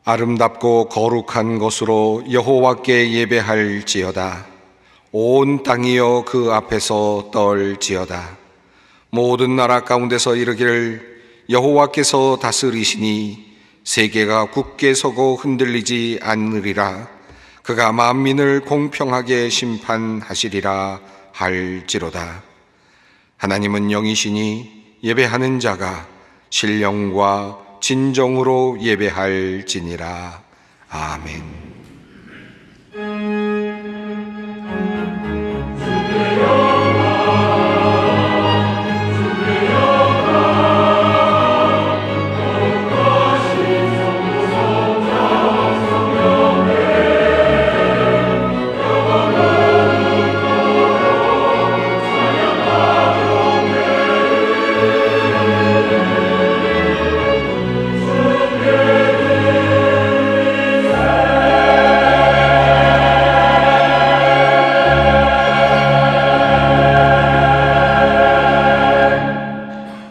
아름답고 거룩한 것으로 여호와께 예배할지어다. 온 땅이여 그 앞에서 떨지어다. 모든 나라 가운데서 이르기를 여호와께서 다스리시니 세계가 굳게 서고 흔들리지 않으리라. 그가 만민을 공평하게 심판하시리라 할지로다. 하나님은 영이시니 예배하는 자가 신령과 진정으로 예배할지니라. 아멘.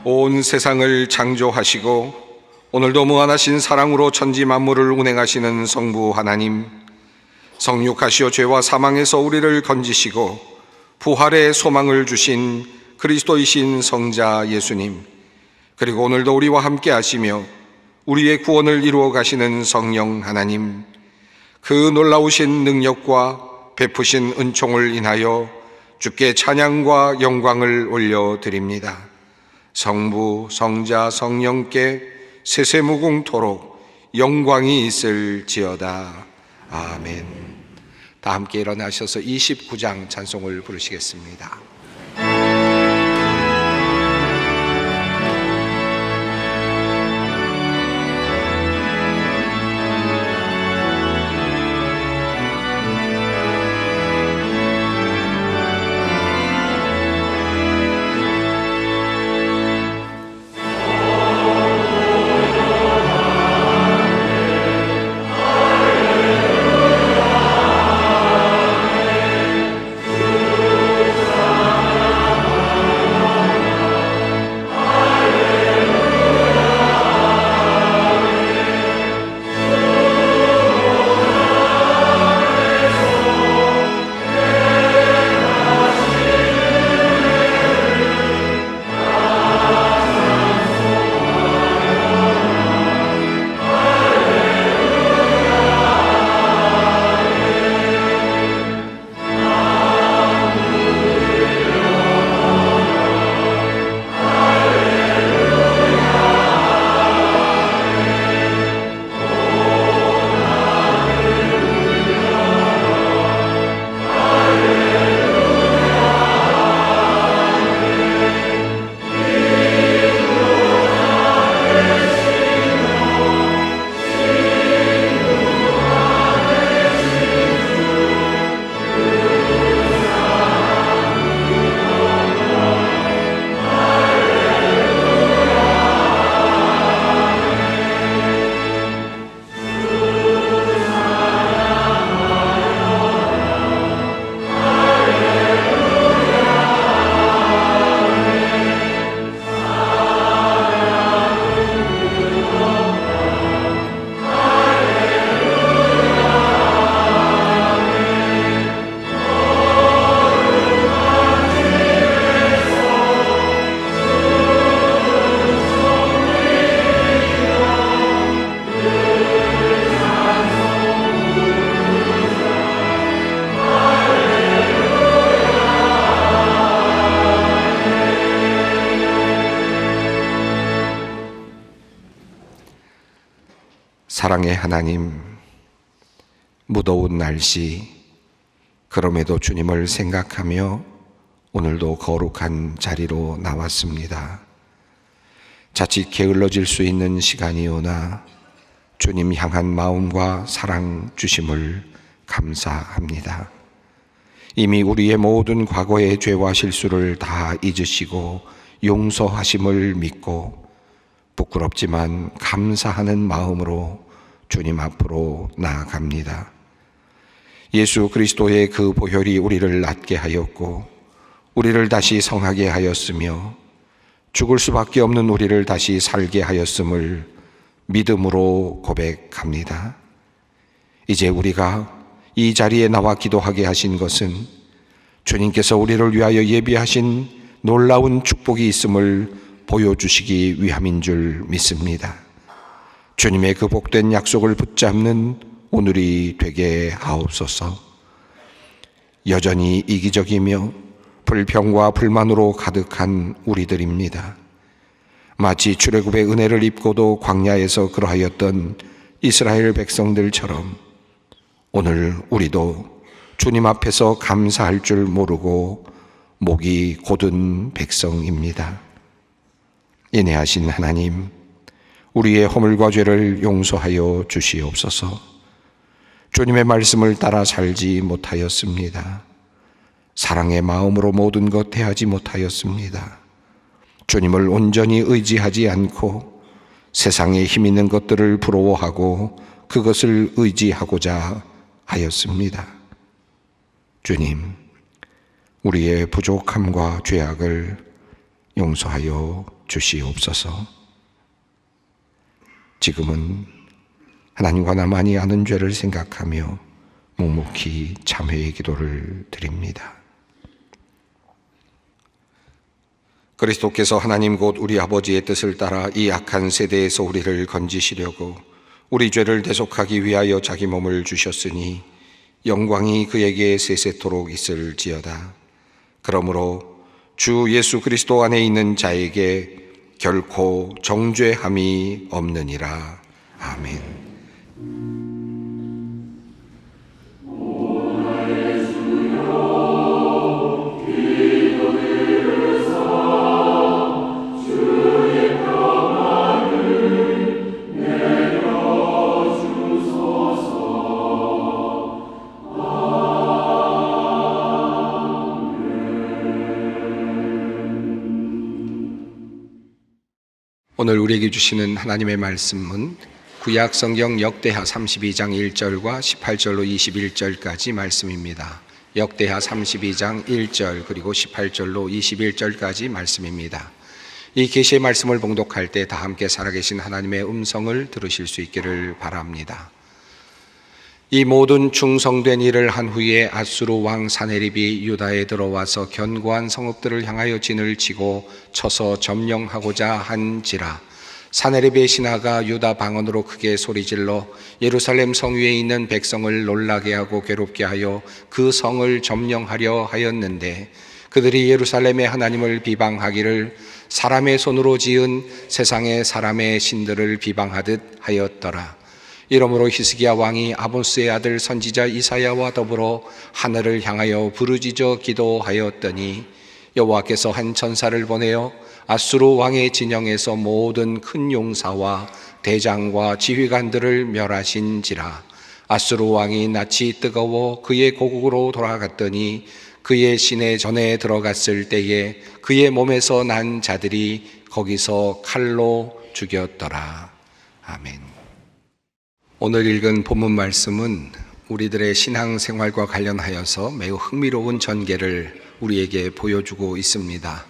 온 세상을 창조하시고 오늘도 무한하신 사랑으로 천지 만물을 운행하시는 성부 하나님, 성육하시어 죄와 사망에서 우리를 건지시고 부활의 소망을 주신 그리스도이신 성자 예수님, 그리고 오늘도 우리와 함께 하시며 우리의 구원을 이루어 가시는 성령 하나님, 그 놀라우신 능력과 베푸신 은총을 인하여 주께 찬양과 영광을 올려드립니다. 성부, 성자, 성령께 세세무궁토록 영광이 있을지어다. 아멘. 다 함께 일어나셔서 29장 찬송을 부르시겠습니다. 사랑의 하나님, 무더운 날씨, 그럼에도 주님을 생각하며 오늘도 거룩한 자리로 나왔습니다. 자칫 게을러질 수 있는 시간이오나 주님 향한 마음과 사랑 주심을 감사합니다. 이미 우리의 모든 과거의 죄와 실수를 다 잊으시고 용서하심을 믿고 부끄럽지만 감사하는 마음으로 주님 앞으로 나아갑니다. 예수 그리스도의 그 보혈이 우리를 낫게 하였고 우리를 다시 성하게 하였으며 죽을 수밖에 없는 우리를 다시 살게 하였음을 믿음으로 고백합니다. 이제 우리가 이 자리에 나와 기도하게 하신 것은 주님께서 우리를 위하여 예비하신 놀라운 축복이 있음을 보여주시기 위함인 줄 믿습니다. 주님의 그 복된 약속을 붙잡는 오늘이 되게 하옵소서. 여전히 이기적이며 불평과 불만으로 가득한 우리들입니다. 마치 출애굽의 은혜를 입고도 광야에서 그러하였던 이스라엘 백성들처럼 오늘 우리도 주님 앞에서 감사할 줄 모르고 목이 곧은 백성입니다. 인애하신 하나님, 우리의 허물과 죄를 용서하여 주시옵소서. 주님의 말씀을 따라 살지 못하였습니다. 사랑의 마음으로 모든 것 대하지 못하였습니다. 주님을 온전히 의지하지 않고 세상에 힘 있는 것들을 부러워하고 그것을 의지하고자 하였습니다. 주님, 우리의 부족함과 죄악을 용서하여 주시옵소서. 지금은 하나님과 나만이 아는 죄를 생각하며 묵묵히 참회의 기도를 드립니다. 그리스도께서 하나님 곧 우리 아버지의 뜻을 따라 이 악한 세대에서 우리를 건지시려고 우리 죄를 대속하기 위하여 자기 몸을 주셨으니 영광이 그에게 세세토록 있을지어다. 그러므로 주 예수 그리스도 안에 있는 자에게 결코 정죄함이 없느니라. 아멘. 오늘 우리에게 주시는 하나님의 말씀은 구약 성경 역대하 32장 1절과 18절로 21절까지 말씀입니다. 역대하 32장 1절 그리고 18절로 21절까지 말씀입니다. 이 계시의 말씀을 봉독할 때 다 함께 살아계신 하나님의 음성을 들으실 수 있기를 바랍니다. 이 모든 충성된 일을 한 후에 아수르 왕 사네립이 유다에 들어와서 견고한 성읍들을 향하여 진을 치고 쳐서 점령하고자 한지라. 사네립의 신하가 유다 방언으로 크게 소리질러 예루살렘 성 위에 있는 백성을 놀라게 하고 괴롭게 하여 그 성을 점령하려 하였는데 그들이 예루살렘의 하나님을 비방하기를 사람의 손으로 지은 세상의 사람의 신들을 비방하듯 하였더라. 이러므로 히스기야 왕이 아모스의 아들 선지자 이사야와 더불어 하늘을 향하여 부르짖어 기도하였더니 여호와께서 한 천사를 보내어 아수르 왕의 진영에서 모든 큰 용사와 대장과 지휘관들을 멸하신지라. 아수르 왕이 낯이 뜨거워 그의 고국으로 돌아갔더니 그의 시내 전에 들어갔을 때에 그의 몸에서 난 자들이 거기서 칼로 죽였더라. 아멘. 오늘 읽은 본문 말씀은 우리들의 신앙생활과 관련하여서 매우 흥미로운 전개를 우리에게 보여주고 있습니다.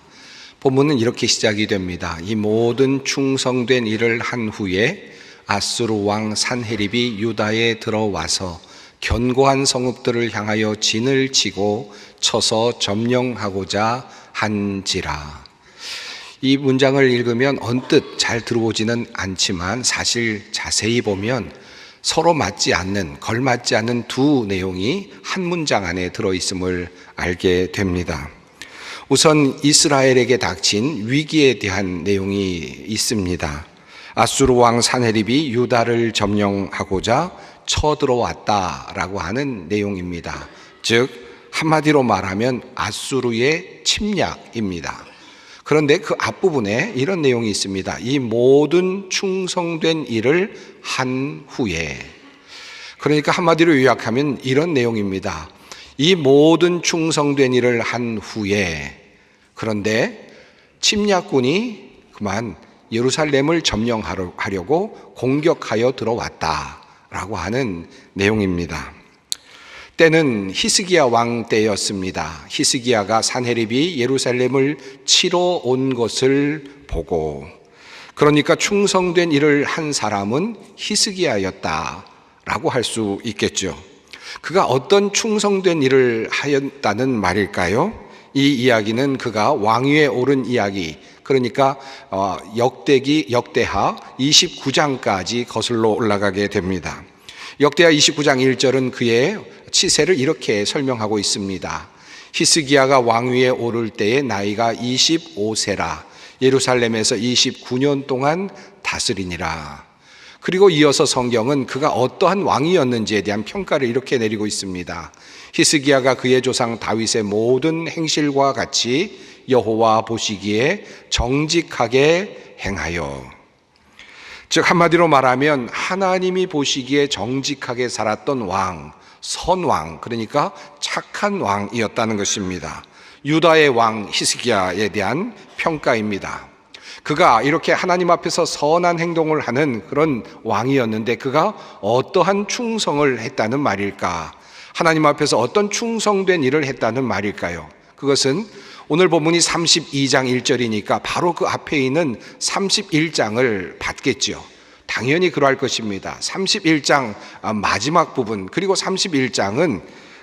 본문은 이렇게 시작이 됩니다. 이 모든 충성된 일을 한 후에 아수르 왕 산헤립이 유다에 들어와서 견고한 성읍들을 향하여 진을 치고 쳐서 점령하고자 한지라. 이 문장을 읽으면 언뜻 잘 들어오지는 않지만 사실 자세히 보면 서로 맞지 않는, 걸맞지 않는 두 내용이 한 문장 안에 들어있음을 알게 됩니다. 우선 이스라엘에게 닥친 위기에 대한 내용이 있습니다. 아수르 왕 사네립이 유다를 점령하고자 쳐들어왔다라고 하는 내용입니다. 즉 한마디로 말하면 아수르의 침략입니다. 그런데 그 앞부분에 이런 내용이 있습니다. 이 모든 충성된 일을 한 후에, 그러니까 한마디로 요약하면 이런 내용입니다. 이 모든 충성된 일을 한 후에, 그런데 침략군이 그만 예루살렘을 점령하려고 공격하여 들어왔다라고 하는 내용입니다. 때는 히스기야 왕 때였습니다. 히스기야가 산헤립이 예루살렘을 치러 온 것을 보고 그러니까 충성된 일을 한 사람은 히스기야였다라고 할 수 있겠죠. 그가 어떤 충성된 일을 하였다는 말일까요? 이 이야기는 그가 왕위에 오른 이야기, 그러니까 역대하 29장까지 거슬러 올라가게 됩니다. 역대하 29장 1절은 그의 치세를 이렇게 설명하고 있습니다. 히스기야가 왕위에 오를 때의 나이가 25세라 예루살렘에서 29년 동안 다스리니라. 그리고 이어서 성경은 그가 어떠한 왕이었는지에 대한 평가를 이렇게 내리고 있습니다. 히스기야가 그의 조상 다윗의 모든 행실과 같이 여호와 보시기에 정직하게 행하여, 즉 한마디로 말하면 하나님이 보시기에 정직하게 살았던 왕, 선왕, 그러니까 착한 왕이었다는 것입니다. 유다의 왕 히스기야에 대한 평가입니다. 그가 이렇게 하나님 앞에서 선한 행동을 하는 그런 왕이었는데 그가 어떠한 충성을 했다는 말일까? 하나님 앞에서 어떤 충성된 일을 했다는 말일까요? 그것은 오늘 본문이 32장 1절이니까 바로 그 앞에 있는 31장을 받겠죠. 당연히 그러할 것입니다. 31장 마지막 부분, 그리고 31장은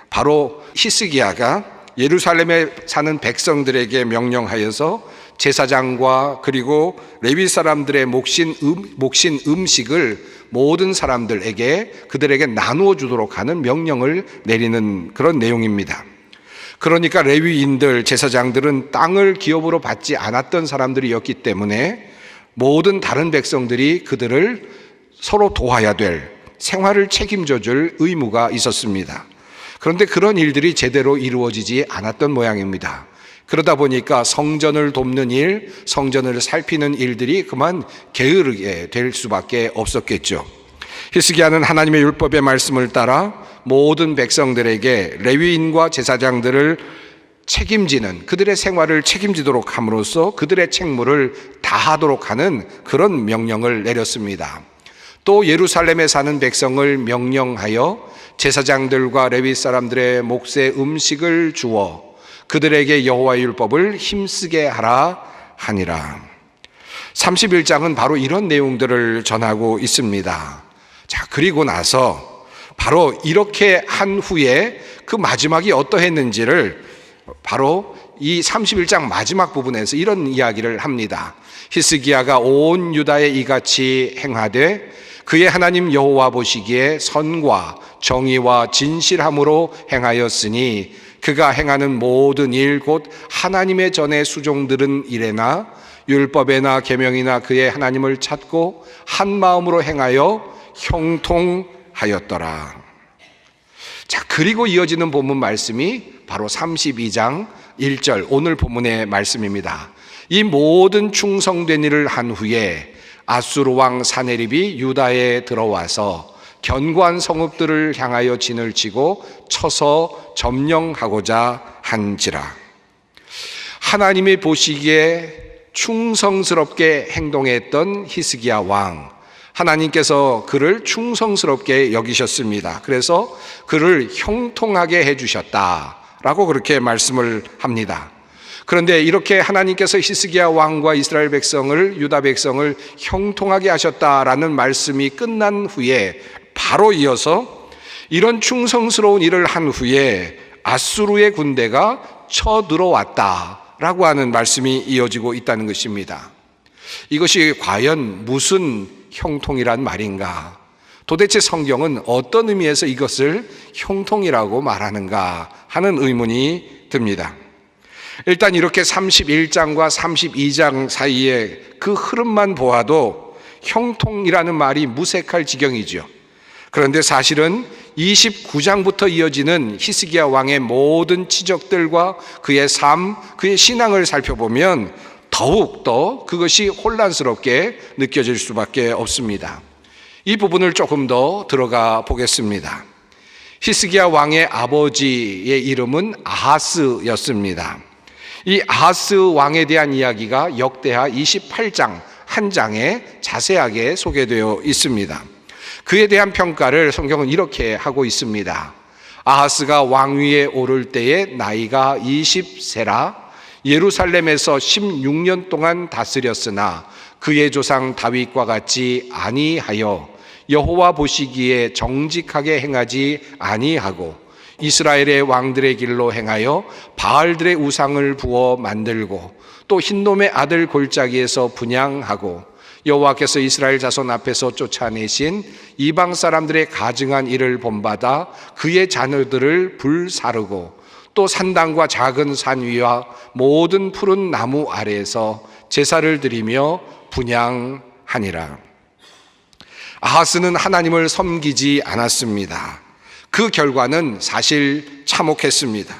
바로 히스기야가 예루살렘에 사는 백성들에게 명령하여서 제사장과 그리고 레위 사람들의 몫인 음식을 모든 사람들에게 그들에게 나누어 주도록 하는 명령을 내리는 그런 내용입니다. 그러니까 레위인들, 제사장들은 땅을 기업으로 받지 않았던 사람들이었기 때문에 모든 다른 백성들이 그들을 서로 도와야 될, 생활을 책임져 줄 의무가 있었습니다. 그런데 그런 일들이 제대로 이루어지지 않았던 모양입니다. 그러다 보니까 성전을 돕는 일, 성전을 살피는 일들이 그만 게으르게 될 수밖에 없었겠죠. 히스기야는 하나님의 율법의 말씀을 따라 모든 백성들에게 레위인과 제사장들을 책임지는, 그들의 생활을 책임지도록 함으로써 그들의 책무를 다하도록 하는 그런 명령을 내렸습니다. 또 예루살렘에 사는 백성을 명령하여 제사장들과 레위 사람들의 몫의 음식을 주어 그들에게 여호와의 율법을 힘쓰게 하라 하니라. 31장은 바로 이런 내용들을 전하고 있습니다. 자, 그리고 나서 바로 이렇게 한 후에 그 마지막이 어떠했는지를 바로 이 31장 마지막 부분에서 이런 이야기를 합니다. 히스기야가 온 유다에 이같이 행하되 그의 하나님 여호와 보시기에 선과 정의와 진실함으로 행하였으니 그가 행하는 모든 일 곧 하나님의 전에 수종들은 일에나 율법에나 계명이나 그의 하나님을 찾고 한 마음으로 행하여 형통하였더라. 자, 그리고 이어지는 본문 말씀이 바로 32장 1절 오늘 본문의 말씀입니다. 이 모든 충성된 일을 한 후에 아수르 왕 사네립이 유다에 들어와서 견고한 성읍들을 향하여 진을 치고 쳐서 점령하고자 한지라. 하나님이 보시기에 충성스럽게 행동했던 히스기야 왕, 하나님께서 그를 충성스럽게 여기셨습니다. 그래서 그를 형통하게 해주셨다라고 그렇게 말씀을 합니다. 그런데 이렇게 하나님께서 히스기야 왕과 이스라엘 백성을, 유다 백성을 형통하게 하셨다라는 말씀이 끝난 후에 바로 이어서 이런 충성스러운 일을 한 후에 아수르의 군대가 쳐들어왔다라고 하는 말씀이 이어지고 있다는 것입니다. 이것이 과연 무슨 형통이란 말인가? 도대체 성경은 어떤 의미에서 이것을 형통이라고 말하는가 하는 의문이 듭니다. 일단 이렇게 31장과 32장 사이에 그 흐름만 보아도 형통이라는 말이 무색할 지경이죠. 그런데 사실은 29장부터 이어지는 히스기야 왕의 모든 치적들과 그의 삶, 그의 신앙을 살펴보면 더욱더 그것이 혼란스럽게 느껴질 수밖에 없습니다. 이 부분을 조금 더 들어가 보겠습니다. 히스기야 왕의 아버지의 이름은 아하스였습니다. 이 아하스 왕에 대한 이야기가 역대하 28장 한 장에 자세하게 소개되어 있습니다. 그에 대한 평가를 성경은 이렇게 하고 있습니다. 아하스가 왕위에 오를 때에 나이가 20세라 예루살렘에서 16년 동안 다스렸으나 그의 조상 다윗과 같이 아니하여 여호와 보시기에 정직하게 행하지 아니하고 이스라엘의 왕들의 길로 행하여 바알들의 우상을 부어 만들고 또 흰놈의 아들 골짜기에서 분향하고 여호와께서 이스라엘 자손 앞에서 쫓아내신 이방 사람들의 가증한 일을 본받아 그의 자녀들을 불사르고 또 산당과 작은 산 위와 모든 푸른 나무 아래에서 제사를 드리며 분향하니라. 아하스는 하나님을 섬기지 않았습니다. 그 결과는 사실 참혹했습니다.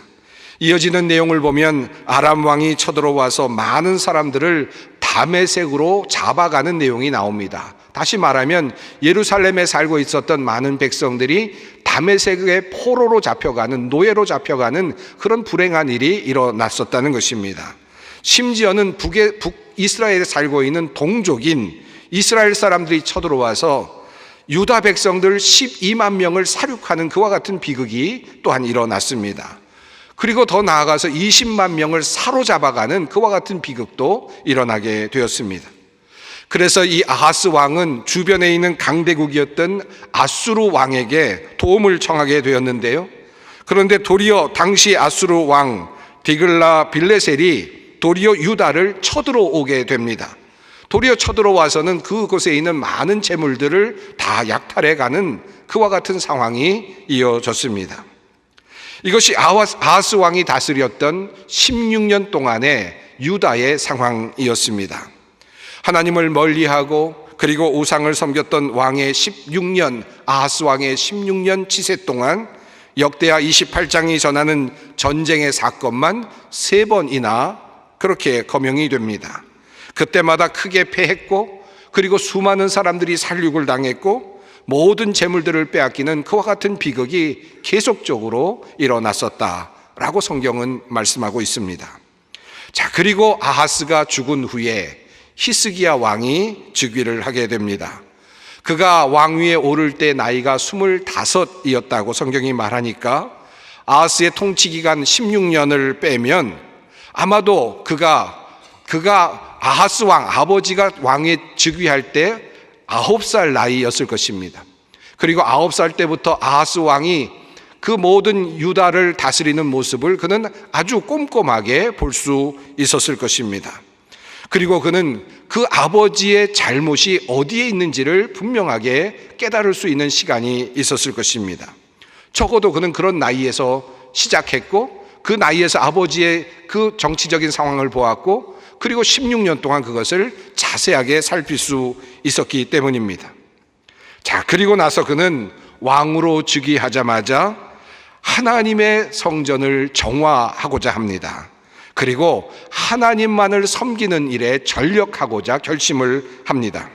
이어지는 내용을 보면 아람 왕이 쳐들어와서 많은 사람들을 다메섹으로 잡아가는 내용이 나옵니다. 다시 말하면 예루살렘에 살고 있었던 많은 백성들이 다메섹의 포로로 잡혀가는, 노예로 잡혀가는 그런 불행한 일이 일어났었다는 것입니다. 심지어는 북이스라엘에 살고 있는 동족인 이스라엘 사람들이 쳐들어와서 유다 백성들 12만 명을 살육하는 그와 같은 비극이 또한 일어났습니다. 그리고 더 나아가서 20만 명을 사로잡아가는 그와 같은 비극도 일어나게 되었습니다. 그래서 이 아하스 왕은 주변에 있는 강대국이었던 아수르 왕에게 도움을 청하게 되었는데요. 그런데 도리어 당시 아수르 왕 디글라 빌레셀이 도리어 유다를 쳐들어오게 됩니다. 도리어 쳐들어와서는 그곳에 있는 많은 재물들을 다 약탈해가는 그와 같은 상황이 이어졌습니다. 이것이 아하스 왕이 다스렸던 16년 동안의 유다의 상황이었습니다. 하나님을 멀리하고 그리고 우상을 섬겼던 왕의 16년, 아하스 왕의 16년 치세 동안 역대하 28장이 전하는 전쟁의 사건만 3번이나 그렇게 거명이 됩니다. 그때마다 크게 패했고 그리고 수많은 사람들이 살육을 당했고 모든 재물들을 빼앗기는 그와 같은 비극이 계속적으로 일어났었다라고 성경은 말씀하고 있습니다. 자, 그리고 아하스가 죽은 후에 히스기야 왕이 즉위를 하게 됩니다. 그가 왕위에 오를 때 나이가 25이었다고 성경이 말하니까 아하스의 통치 기간 16년을 빼면 아마도 그가 아하스 왕, 아버지가 왕에 즉위할 때 9살 나이였을 것입니다. 그리고 9살 때부터 아하스 왕이 그 모든 유다를 다스리는 모습을 그는 아주 꼼꼼하게 볼 수 있었을 것입니다. 그리고 그는 그 아버지의 잘못이 어디에 있는지를 분명하게 깨달을 수 있는 시간이 있었을 것입니다. 적어도 그는 그런 나이에서 시작했고 그 나이에서 아버지의 그 정치적인 상황을 보았고 그리고 16년 동안 그것을 자세하게 살필 수 있었기 때문입니다. 자, 그리고 나서 그는 왕으로 즉위하자마자 하나님의 성전을 정화하고자 합니다. 그리고 하나님만을 섬기는 일에 전력하고자 결심을 합니다.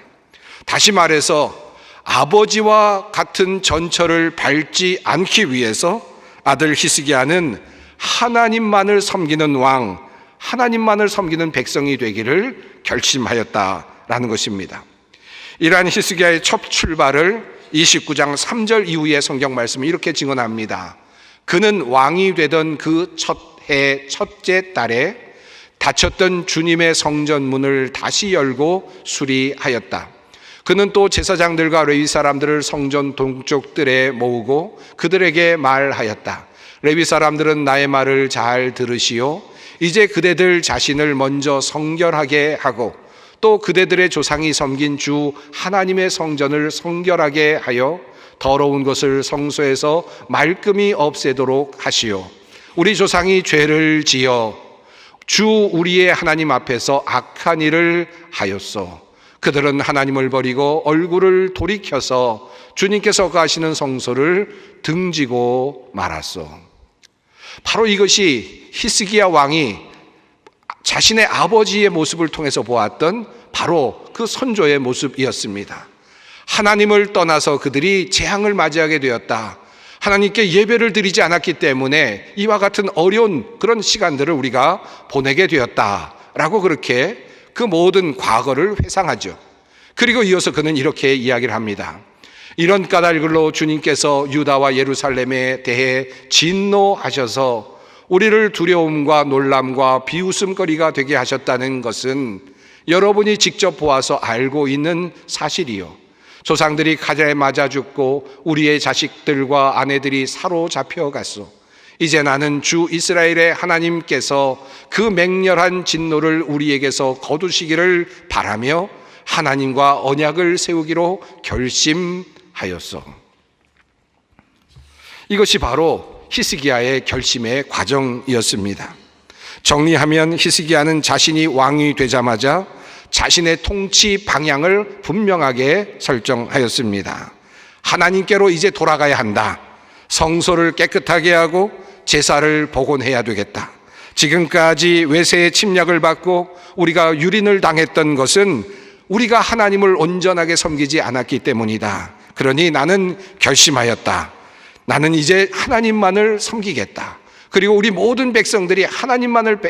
다시 말해서 아버지와 같은 전철을 밟지 않기 위해서 아들 히스기야는 하나님만을 섬기는 왕, 하나님만을 섬기는 백성이 되기를 결심하였다라는 것입니다. 이러한 히스기야의 첫 출발을 29장 3절 이후의 성경 말씀이 이렇게 증언합니다. 그는 왕이 되던 그 첫 해 첫째 달에 닫혔던 주님의 성전 문을 다시 열고 수리하였다. 그는 또 제사장들과 레위 사람들을 성전 동쪽들에 모으고 그들에게 말하였다. 레위 사람들은 나의 말을 잘 들으시오. 이제 그대들 자신을 먼저 성결하게 하고 또 그대들의 조상이 섬긴 주 하나님의 성전을 성결하게 하여 더러운 것을 성소에서 말끔히 없애도록 하시오. 우리 조상이 죄를 지어 주 우리의 하나님 앞에서 악한 일을 하였소. 그들은 하나님을 버리고 얼굴을 돌이켜서 주님께서 거하시는 성소를 등지고 말았소. 바로 이것이 히스기야 왕이 자신의 아버지의 모습을 통해서 보았던 바로 그 선조의 모습이었습니다. 하나님을 떠나서 그들이 재앙을 맞이하게 되었다. 하나님께 예배를 드리지 않았기 때문에 이와 같은 어려운 그런 시간들을 우리가 보내게 되었다라고 그렇게 그 모든 과거를 회상하죠. 그리고 이어서 그는 이렇게 이야기를 합니다. 이런 까닭으로 주님께서 유다와 예루살렘에 대해 진노하셔서 우리를 두려움과 놀람과 비웃음거리가 되게 하셨다는 것은 여러분이 직접 보아서 알고 있는 사실이요. 조상들이 칼에 맞아 죽고 우리의 자식들과 아내들이 사로잡혀 갔소. 이제 나는 주 이스라엘의 하나님께서 그 맹렬한 진노를 우리에게서 거두시기를 바라며 하나님과 언약을 세우기로 결심하였소. 이것이 바로 히스기야의 결심의 과정이었습니다. 정리하면 히스기야는 자신이 왕이 되자마자 자신의 통치 방향을 분명하게 설정하였습니다. 하나님께로 이제 돌아가야 한다. 성소를 깨끗하게 하고 제사를 복원해야 되겠다. 지금까지 외세의 침략을 받고 우리가 유린을 당했던 것은 우리가 하나님을 온전하게 섬기지 않았기 때문이다. 그러니 나는 결심하였다. 나는 이제 하나님만을 섬기겠다. 그리고 우리 모든 백성들이 하나님만을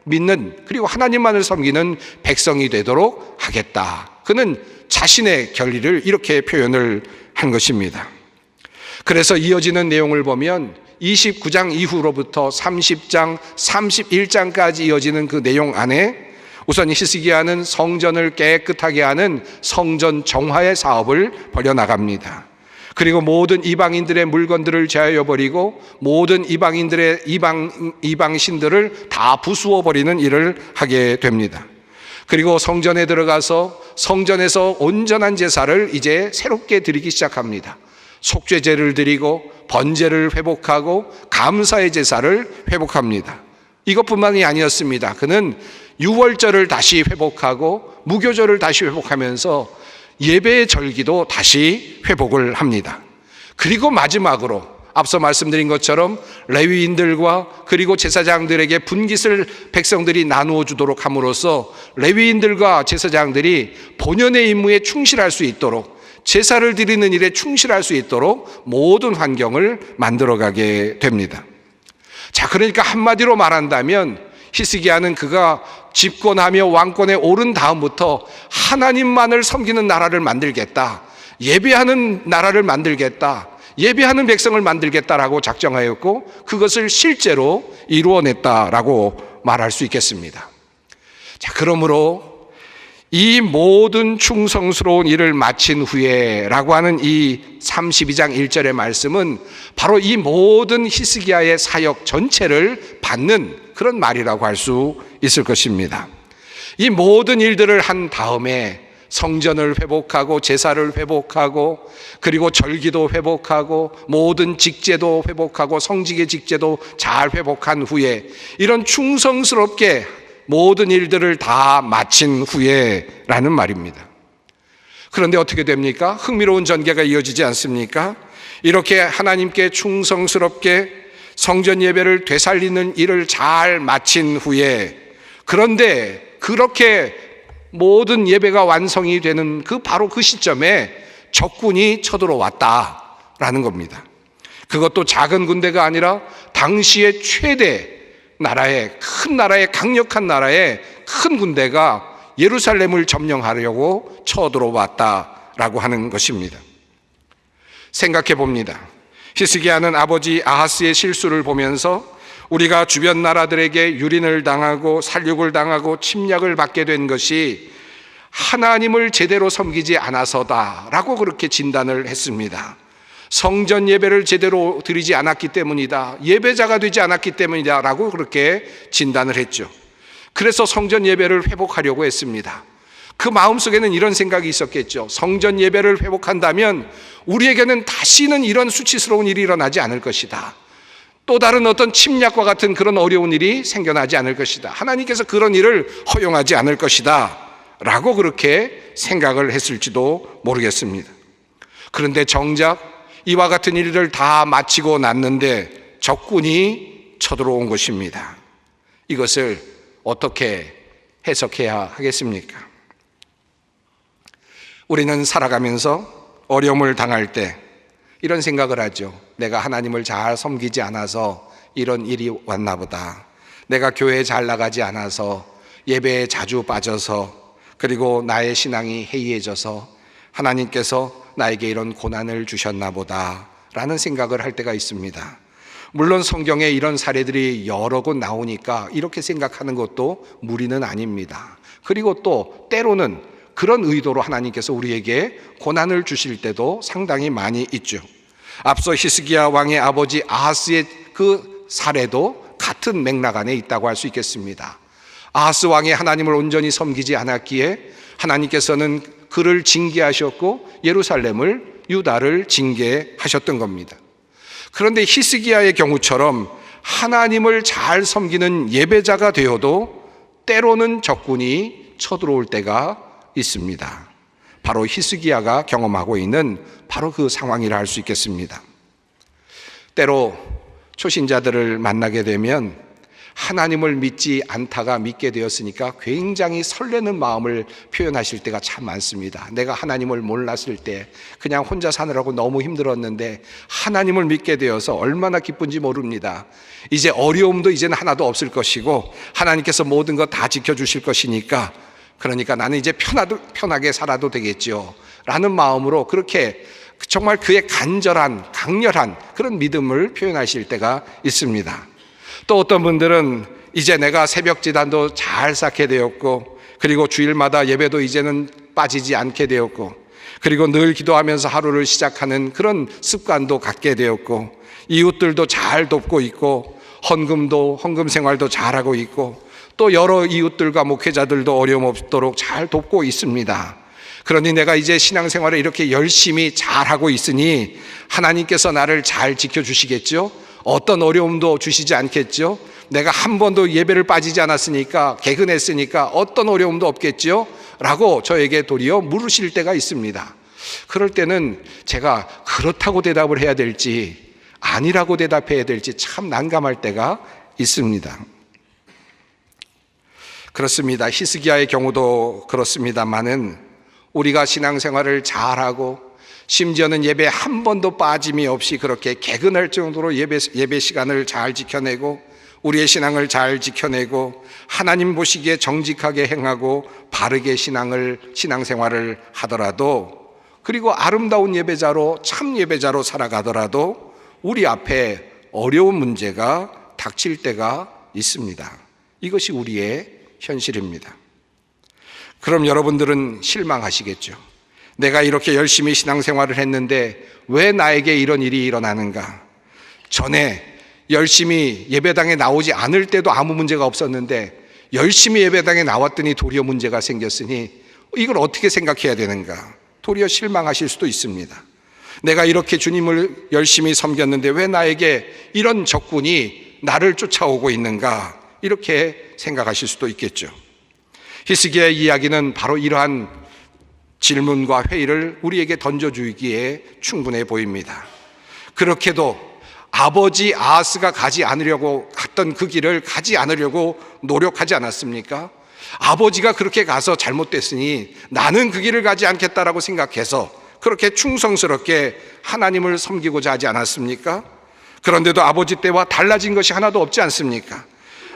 믿는, 그리고 하나님만을 섬기는 백성이 되도록 하겠다. 그는 자신의 결의를 이렇게 표현을 한 것입니다. 그래서 이어지는 내용을 보면 29장 이후로부터 30장, 31장까지 이어지는 그 내용 안에 우선 히스기야는 성전을 깨끗하게 하는 성전 정화의 사업을 벌여나갑니다. 그리고 모든 이방인들의 물건들을 제하여 버리고 모든 이방인들의 이방신들을 다 부수어 버리는 일을 하게 됩니다. 그리고 성전에 들어가서 성전에서 온전한 제사를 이제 새롭게 드리기 시작합니다. 속죄제를 드리고 번제를 회복하고 감사의 제사를 회복합니다. 이것뿐만이 아니었습니다. 그는 유월절을 다시 회복하고 무교절을 다시 회복하면서 예배의 절기도 다시 회복을 합니다. 그리고 마지막으로 앞서 말씀드린 것처럼 레위인들과 그리고 제사장들에게 분깃을 백성들이 나누어 주도록 함으로써 레위인들과 제사장들이 본연의 임무에 충실할 수 있도록, 제사를 드리는 일에 충실할 수 있도록 모든 환경을 만들어가게 됩니다. 자, 그러니까 한마디로 말한다면 히스기야는 그가 집권하며 왕권에 오른 다음부터 하나님만을 섬기는 나라를 만들겠다, 예배하는 나라를 만들겠다, 예배하는 백성을 만들겠다라고 작정하였고 그것을 실제로 이루어냈다라고 말할 수 있겠습니다. 자, 그러므로 이 모든 충성스러운 일을 마친 후에 라고 하는 이 32장 1절의 말씀은 바로 이 모든 히스기야의 사역 전체를 받는 그런 말이라고 할 수 있을 것입니다. 이 모든 일들을 한 다음에 성전을 회복하고 제사를 회복하고 그리고 절기도 회복하고 모든 직제도 회복하고 성직의 직제도 잘 회복한 후에 이런 충성스럽게 모든 일들을 다 마친 후에라는 말입니다. 그런데 어떻게 됩니까? 흥미로운 전개가 이어지지 않습니까? 이렇게 하나님께 충성스럽게 성전 예배를 되살리는 일을 잘 마친 후에, 그런데 그렇게 모든 예배가 완성이 되는 바로 그 시점에 적군이 쳐들어왔다라는 겁니다. 그것도 작은 군대가 아니라 당시의 최대 나라의, 큰 나라의, 강력한 나라의 큰 군대가 예루살렘을 점령하려고 쳐들어왔다라고 하는 것입니다. 생각해 봅니다. 히스기야는 아버지 아하스의 실수를 보면서 우리가 주변 나라들에게 유린을 당하고 살육을 당하고 침략을 받게 된 것이 하나님을 제대로 섬기지 않아서다라고 그렇게 진단을 했습니다. 성전 예배를 제대로 드리지 않았기 때문이다, 예배자가 되지 않았기 때문이다 라고 그렇게 진단을 했죠. 그래서 성전 예배를 회복하려고 했습니다. 그 마음속에는 이런 생각이 있었겠죠. 성전 예배를 회복한다면 우리에게는 다시는 이런 수치스러운 일이 일어나지 않을 것이다. 또 다른 어떤 침략과 같은 그런 어려운 일이 생겨나지 않을 것이다. 하나님께서 그런 일을 허용하지 않을 것이다 라고 그렇게 생각을 했을지도 모르겠습니다. 그런데 정작 이와 같은 일을 다 마치고 났는데 적군이 쳐들어온 것입니다. 이것을 어떻게 해석해야 하겠습니까? 우리는 살아가면서 어려움을 당할 때 이런 생각을 하죠. 내가 하나님을 잘 섬기지 않아서 이런 일이 왔나 보다. 내가 교회에 잘 나가지 않아서, 예배에 자주 빠져서, 그리고 나의 신앙이 해이해져서 하나님께서 나에게 이런 고난을 주셨나 보다 라는 생각을 할 때가 있습니다. 물론 성경에 이런 사례들이 여러 곳 나오니까 이렇게 생각하는 것도 무리는 아닙니다. 그리고 또 때로는 그런 의도로 하나님께서 우리에게 고난을 주실 때도 상당히 많이 있죠. 앞서 히스기야 왕의 아버지 아하스의 그 사례도 같은 맥락 안에 있다고 할 수 있겠습니다. 아하스 왕이 하나님을 온전히 섬기지 않았기에 하나님께서는 그를 징계하셨고 예루살렘을, 유다를 징계하셨던 겁니다. 그런데 히스기야의 경우처럼 하나님을 잘 섬기는 예배자가 되어도 때로는 적군이 쳐들어올 때가 있습니다. 바로 히스기야가 경험하고 있는 바로 그 상황이라 할 수 있겠습니다. 때로 초신자들을 만나게 되면 하나님을 믿지 않다가 믿게 되었으니까 굉장히 설레는 마음을 표현하실 때가 참 많습니다. 내가 하나님을 몰랐을 때 그냥 혼자 사느라고 너무 힘들었는데 하나님을 믿게 되어서 얼마나 기쁜지 모릅니다. 이제 어려움도 이제는 하나도 없을 것이고 하나님께서 모든 것 다 지켜주실 것이니까 그러니까 나는 이제 편하게 살아도 되겠죠 라는 마음으로 그렇게 정말 그의 간절한 강렬한 그런 믿음을 표현하실 때가 있습니다. 또 어떤 분들은 이제 내가 새벽지단도 잘 쌓게 되었고 그리고 주일마다 예배도 이제는 빠지지 않게 되었고 그리고 늘 기도하면서 하루를 시작하는 그런 습관도 갖게 되었고 이웃들도 잘 돕고 있고 헌금 생활도 잘하고 있고 또 여러 이웃들과 목회자들도 어려움 없도록 잘 돕고 있습니다. 그러니 내가 이제 신앙생활을 이렇게 열심히 잘하고 있으니 하나님께서 나를 잘 지켜주시겠죠? 어떤 어려움도 주시지 않겠죠? 내가 한 번도 예배를 빠지지 않았으니까 개근했으니까 어떤 어려움도 없겠죠? 라고 저에게 도리어 물으실 때가 있습니다. 그럴 때는 제가 그렇다고 대답을 해야 될지 아니라고 대답해야 될지 참 난감할 때가 있습니다. 그렇습니다. 히스기야의 경우도 그렇습니다만은 우리가 신앙생활을 잘하고 심지어는 예배 한 번도 빠짐이 없이 그렇게 개근할 정도로 예배 시간을 잘 지켜내고 우리의 신앙을 잘 지켜내고 하나님 보시기에 정직하게 행하고 바르게 신앙생활을 하더라도 그리고 아름다운 예배자로 참 예배자로 살아가더라도 우리 앞에 어려운 문제가 닥칠 때가 있습니다. 이것이 우리의 현실입니다. 그럼 여러분들은 실망하시겠죠. 내가 이렇게 열심히 신앙생활을 했는데 왜 나에게 이런 일이 일어나는가? 전에 열심히 예배당에 나오지 않을 때도 아무 문제가 없었는데 열심히 예배당에 나왔더니 도리어 문제가 생겼으니 이걸 어떻게 생각해야 되는가? 도리어 실망하실 수도 있습니다. 내가 이렇게 주님을 열심히 섬겼는데 왜 나에게 이런 적군이 나를 쫓아오고 있는가? 이렇게 생각하실 수도 있겠죠. 히스기야의 이야기는 바로 이러한 질문과 회의를 우리에게 던져주기에 충분해 보입니다. 그렇게도 아버지 아하스가 가지 않으려고 갔던 그 길을 가지 않으려고 노력하지 않았습니까? 아버지가 그렇게 가서 잘못됐으니 나는 그 길을 가지 않겠다라고 생각해서 그렇게 충성스럽게 하나님을 섬기고자 하지 않았습니까? 그런데도 아버지 때와 달라진 것이 하나도 없지 않습니까?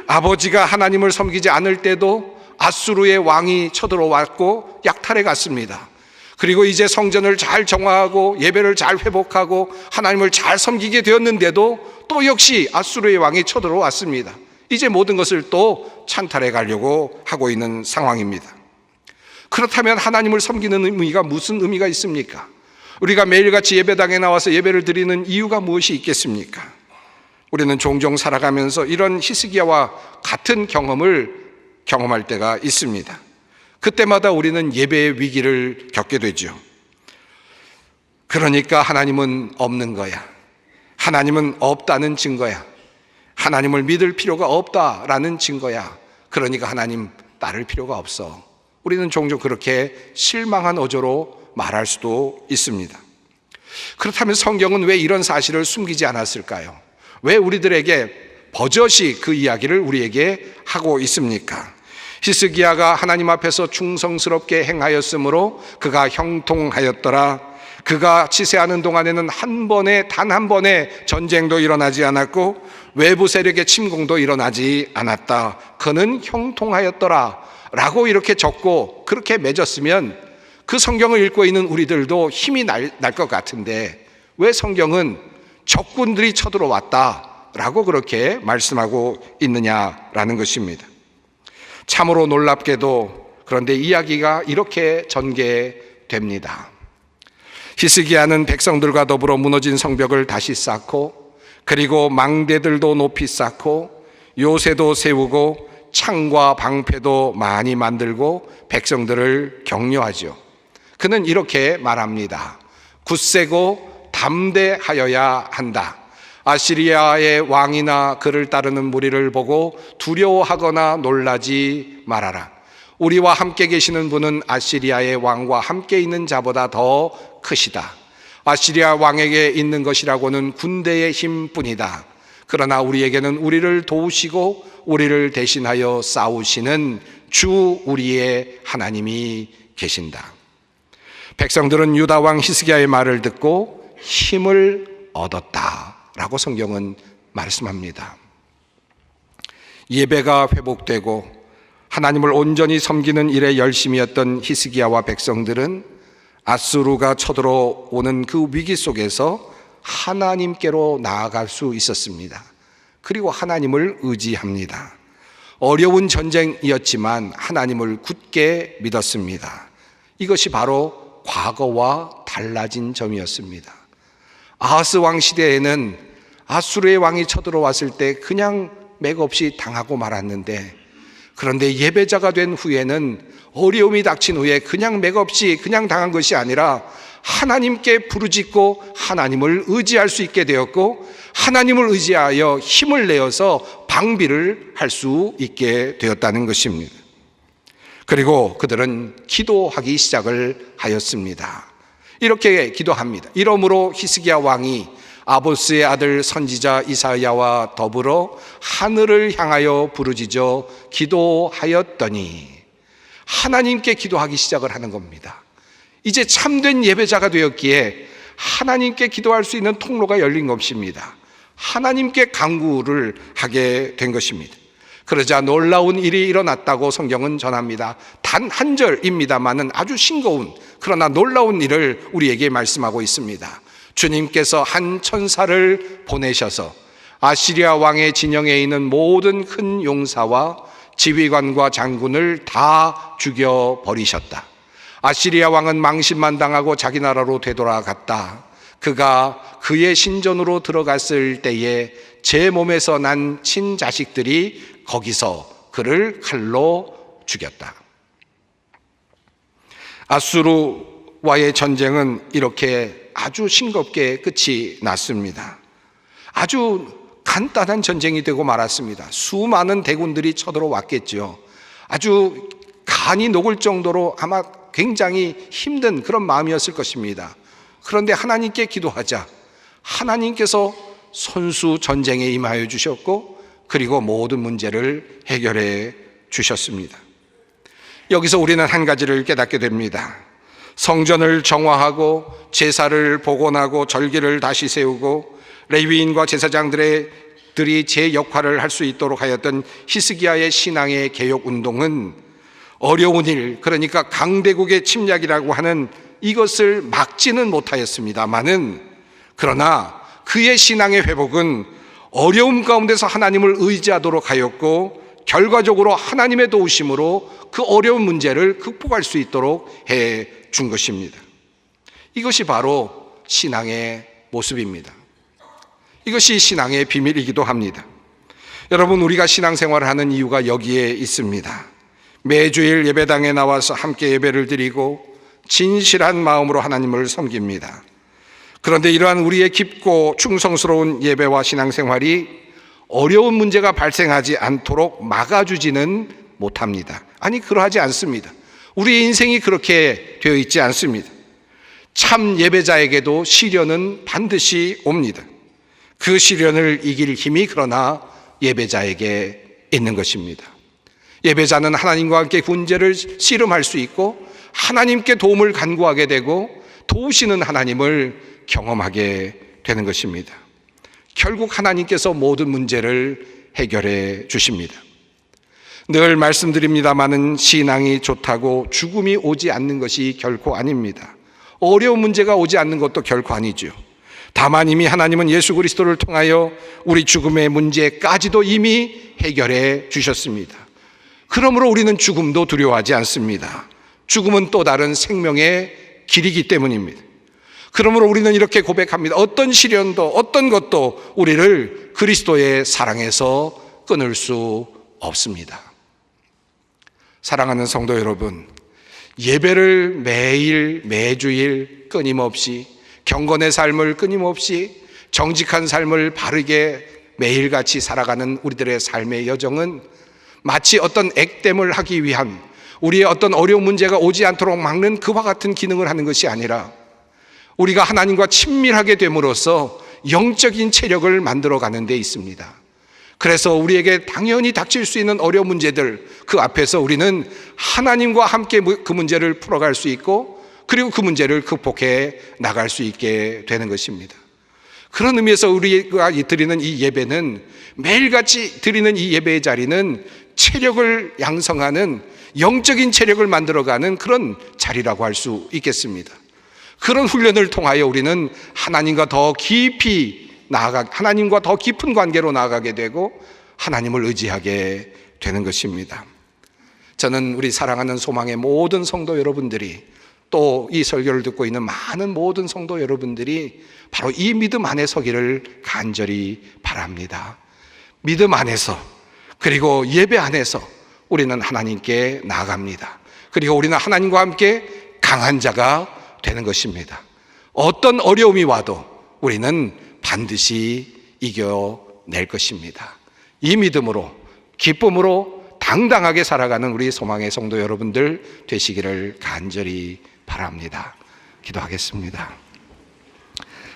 아버지가 하나님을 섬기지 않을 때도 아수르의 왕이 쳐들어왔고 약탈해 갔습니다. 그리고 이제 성전을 잘 정화하고 예배를 잘 회복하고 하나님을 잘 섬기게 되었는데도 또 역시 아수르의 왕이 쳐들어왔습니다. 이제 모든 것을 또 찬탈해 가려고 하고 있는 상황입니다. 그렇다면 하나님을 섬기는 의미가 무슨 의미가 있습니까? 우리가 매일같이 예배당에 나와서 예배를 드리는 이유가 무엇이 있겠습니까? 우리는 종종 살아가면서 이런 히스기야와 같은 경험할 때가 있습니다. 그때마다 우리는 예배의 위기를 겪게 되죠. 그러니까 하나님은 없는 거야. 하나님은 없다는 증거야. 하나님을 믿을 필요가 없다라는 증거야. 그러니까 하나님 따를 필요가 없어. 우리는 종종 그렇게 실망한 어조로 말할 수도 있습니다. 그렇다면 성경은 왜 이런 사실을 숨기지 않았을까요? 왜 우리들에게 버젓이 그 이야기를 우리에게 하고 있습니까? 히스기야가 하나님 앞에서 충성스럽게 행하였으므로 그가 형통하였더라. 그가 치세하는 동안에는 단 한 번의 전쟁도 일어나지 않았고 외부 세력의 침공도 일어나지 않았다. 그는 형통하였더라 라고 이렇게 적고 그렇게 맺었으면 그 성경을 읽고 있는 우리들도 힘이 날 것 같은데 왜 성경은 적군들이 쳐들어왔다 라고 그렇게 말씀하고 있느냐라는 것입니다. 참으로 놀랍게도 그런데 이야기가 이렇게 전개됩니다. 히스기야는 백성들과 더불어 무너진 성벽을 다시 쌓고, 그리고 망대들도 높이 쌓고 요새도 세우고 창과 방패도 많이 만들고 백성들을 격려하죠. 그는 이렇게 말합니다. 굳세고 담대하여야 한다. 아시리아의 왕이나 그를 따르는 무리를 보고 두려워하거나 놀라지 말아라. 우리와 함께 계시는 분은 아시리아의 왕과 함께 있는 자보다 더 크시다. 아시리아 왕에게 있는 것이라고는 군대의 힘뿐이다. 그러나 우리에게는 우리를 도우시고 우리를 대신하여 싸우시는 주 우리의 하나님이 계신다. 백성들은 유다 왕 히스기야의 말을 듣고 힘을 얻었다라고 성경은 말씀합니다. 예배가 회복되고 하나님을 온전히 섬기는 일에 열심히 했던 히스기야와 백성들은 아수르가 쳐들어오는 그 위기 속에서 하나님께로 나아갈 수 있었습니다. 그리고 하나님을 의지합니다. 어려운 전쟁이었지만 하나님을 굳게 믿었습니다. 이것이 바로 과거와 달라진 점이었습니다. 아하스 왕 시대에는 아수르의 왕이 쳐들어왔을 때 그냥 맥없이 당하고 말았는데, 그런데 예배자가 된 후에는 어려움이 닥친 후에 그냥 맥없이 그냥 당한 것이 아니라 하나님께 부르짖고 하나님을 의지할 수 있게 되었고, 하나님을 의지하여 힘을 내어서 방비를 할 수 있게 되었다는 것입니다. 그리고 그들은 기도하기 시작을 하였습니다. 이렇게 기도합니다. 이러므로 히스기야 왕이 아보스의 아들 선지자 이사야와 더불어 하늘을 향하여 부르짖어 기도하였더니, 하나님께 기도하기 시작을 하는 겁니다. 이제 참된 예배자가 되었기에 하나님께 기도할 수 있는 통로가 열린 것입니다. 하나님께 간구를 하게 된 것입니다. 그러자 놀라운 일이 일어났다고 성경은 전합니다. 단 한 절입니다만은 아주 싱거운, 그러나 놀라운 일을 우리에게 말씀하고 있습니다. 주님께서 한 천사를 보내셔서 아시리아 왕의 진영에 있는 모든 큰 용사와 지휘관과 장군을 다 죽여버리셨다. 아시리아 왕은 망신만 당하고 자기 나라로 되돌아갔다. 그가 그의 신전으로 들어갔을 때에 제 몸에서 난 친자식들이 거기서 그를 칼로 죽였다. 아수르와의 전쟁은 이렇게 아주 싱겁게 끝이 났습니다. 아주 간단한 전쟁이 되고 말았습니다. 수많은 대군들이 쳐들어왔겠죠. 아주 간이 녹을 정도로 아마 굉장히 힘든 그런 마음이었을 것입니다. 그런데 하나님께 기도하자 하나님께서 손수 전쟁에 임하여 주셨고, 그리고 모든 문제를 해결해 주셨습니다. 여기서 우리는 한 가지를 깨닫게 됩니다. 성전을 정화하고 제사를 복원하고 절기를 다시 세우고 레위인과 제사장들이 제 역할을 할 수 있도록 하였던 히스기야의 신앙의 개혁 운동은 어려운 일, 그러니까 강대국의 침략이라고 하는 이것을 막지는 못하였습니다마는, 그러나 그의 신앙의 회복은 어려움 가운데서 하나님을 의지하도록 하였고, 결과적으로 하나님의 도우심으로 그 어려운 문제를 극복할 수 있도록 해 준 것입니다. 이것이 바로 신앙의 모습입니다. 이것이 신앙의 비밀이기도 합니다. 여러분, 우리가 신앙생활을 하는 이유가 여기에 있습니다. 매주일 예배당에 나와서 함께 예배를 드리고 진실한 마음으로 하나님을 섬깁니다. 그런데 이러한 우리의 깊고 충성스러운 예배와 신앙생활이 어려운 문제가 발생하지 않도록 막아주지는 못합니다. 아니, 그러하지 않습니다. 우리의 인생이 그렇게 되어 있지 않습니다. 참 예배자에게도 시련은 반드시 옵니다. 그 시련을 이길 힘이 그러나 예배자에게 있는 것입니다. 예배자는 하나님과 함께 문제를 씨름할 수 있고 하나님께 도움을 간구하게 되고 도우시는 하나님을 경험하게 되는 것입니다. 결국 하나님께서 모든 문제를 해결해 주십니다. 늘 말씀드립니다마는 신앙이 좋다고 죽음이 오지 않는 것이 결코 아닙니다. 어려운 문제가 오지 않는 것도 결코 아니죠. 다만 이미 하나님은 예수 그리스도를 통하여 우리 죽음의 문제까지도 이미 해결해 주셨습니다. 그러므로 우리는 죽음도 두려워하지 않습니다. 죽음은 또 다른 생명의 길이기 때문입니다. 그러므로 우리는 이렇게 고백합니다. 어떤 시련도 어떤 것도 우리를 그리스도의 사랑에서 끊을 수 없습니다. 사랑하는 성도 여러분, 예배를 매일 매주일 끊임없이, 경건의 삶을 끊임없이, 정직한 삶을 바르게 매일같이 살아가는 우리들의 삶의 여정은 마치 어떤 액땜을 하기 위한, 우리의 어떤 어려운 문제가 오지 않도록 막는 그와 같은 기능을 하는 것이 아니라 우리가 하나님과 친밀하게 됨으로써 영적인 체력을 만들어가는 데 있습니다. 그래서 우리에게 당연히 닥칠 수 있는 어려운 문제들, 그 앞에서 우리는 하나님과 함께 그 문제를 풀어갈 수 있고, 그리고 그 문제를 극복해 나갈 수 있게 되는 것입니다. 그런 의미에서 우리가 드리는 이 예배는, 매일같이 드리는 이 예배의 자리는 체력을 양성하는, 영적인 체력을 만들어가는 그런 자리라고 할 수 있겠습니다. 그런 훈련을 통하여 우리는 하나님과 더 깊이 하나님과 더 깊은 관계로 나아가게 되고 하나님을 의지하게 되는 것입니다. 저는 우리 사랑하는 소망의 모든 성도 여러분들이, 또 이 설교를 듣고 있는 많은 모든 성도 여러분들이 바로 이 믿음 안에 서기를 간절히 바랍니다. 믿음 안에서, 그리고 예배 안에서 우리는 하나님께 나아갑니다. 그리고 우리는 하나님과 함께 강한 자가 되는 것입니다. 어떤 어려움이 와도 우리는 반드시 이겨낼 것입니다. 이 믿음으로, 기쁨으로 당당하게 살아가는 우리 소망의 성도 여러분들 되시기를 간절히 바랍니다. 기도하겠습니다.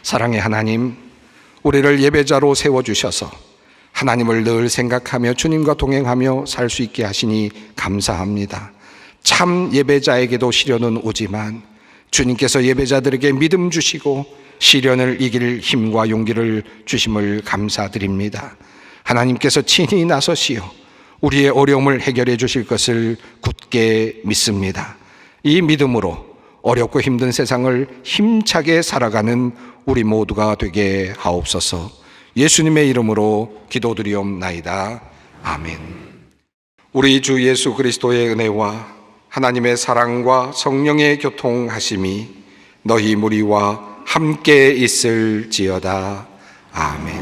사랑의 하나님, 우리를 예배자로 세워주셔서 하나님을 늘 생각하며 주님과 동행하며 살 수 있게 하시니 감사합니다. 참 예배자에게도 시련은 오지만 주님께서 예배자들에게 믿음 주시고 시련을 이길 힘과 용기를 주심을 감사드립니다. 하나님께서 친히 나서시어 우리의 어려움을 해결해 주실 것을 굳게 믿습니다. 이 믿음으로 어렵고 힘든 세상을 힘차게 살아가는 우리 모두가 되게 하옵소서. 예수님의 이름으로 기도드리옵나이다. 아멘. 우리 주 예수 그리스도의 은혜와 하나님의 사랑과 성령의 교통하심이 너희 무리와 함께 있을지어다. 아멘.